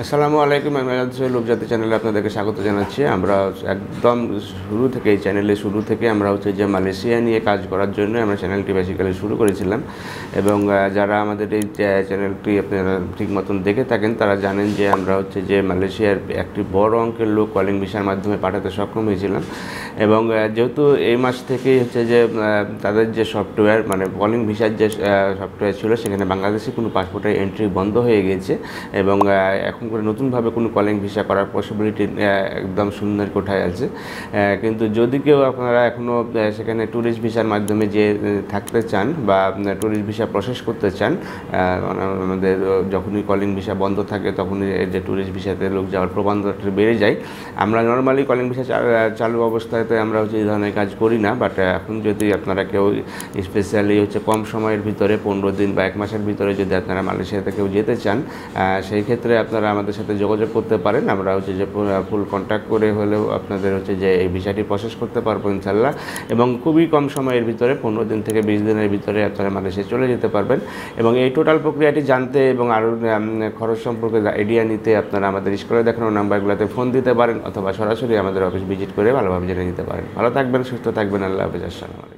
আসসালামু আলাইকুম। আমি লোকজাতি চ্যানেলে আপনাদেরকে স্বাগত জানাচ্ছি। আমরা একদম শুরু থেকে এই চ্যানেলে শুরু থেকে আমরা যে মালয়েশিয়া নিয়ে কাজ করার জন্য আমরা চ্যানেলটি বেসিক্যালি শুরু করেছিলাম এবং যারা আমাদের এই চ্যানেলটি আপনারা ঠিক মতন দেখে থাকেন তারা জানেন যে আমরা যে মালয়েশিয়ার একটি বড় অঙ্কের লোক কলিং ভিসার মাধ্যমে পাঠাতে সক্ষম হয়েছিলাম এবং যেহেতু এই মাস থেকেই যে তাদের যে সফটওয়্যার মানে কলিং ভিসার যে সফটওয়্যার ছিল সেখানে বাংলাদেশি কোনো পাসপোর্টের এন্ট্রি বন্ধ হয়ে গিয়েছে এবং এখন করে নতুনভাবে কোনো কলিং ভিসা করার পসিবিলিটি একদম শূন্যের কোঠায় আছে। কিন্তু যদি কেউ আপনারা এখনও সেখানে ট্যুরিস্ট ভিসার মাধ্যমে যে থাকতে চান বা ট্যুরিস্ট ভিসা প্রসেস করতে চান, আমাদের যখনই কলিং ভিসা বন্ধ থাকে তখনই যে ট্যুরিস্ট ভিসাতে লোক যাওয়ার প্রবণতাটা বেড়ে যায়। আমরা নর্মালি কলিং ভিসা চালু অবস্থাতে আমরা এই ধরনের কাজ করি না, বাট এখন যদি আপনারা কেউ স্পেশালি কম সময়ের ভিতরে 15 দিন বা 1 মাসের ভিতরে যদি আপনারা মালয়েশিয়াতে কেউ যেতে চান, সেই ক্ষেত্রে আপনারা আমাদের সাথে যোগাযোগ করতে পারেন। আমরা যে ফুল কন্ট্যাক্ট করে হলেও আপনাদের যে এই ভিসাটি প্রসেস করতে পারবো ইনশাল্লাহ, এবং খুবই কম সময়ের ভিতরে 15 দিন থেকে 20 দিনের ভিতরে আপনারা মালয়েশিয়া চলে যেতে পারবেন। এবং এই টোটাল প্রক্রিয়াটি জানতে এবং আরও খরচ সম্পর্কে আইডিয়া নিতে আপনারা আমাদের স্ক্রিনে দেখানো নাম্বারগুলোতে ফোন দিতে পারেন অথবা সরাসরি আমাদের অফিস ভিজিট করে ভালোভাবে জেনে নিতে পারেন। ভালো থাকবেন, সুস্থ থাকবেন। আল্লাহ হাফেজ। আসসালামু আলাইকুম।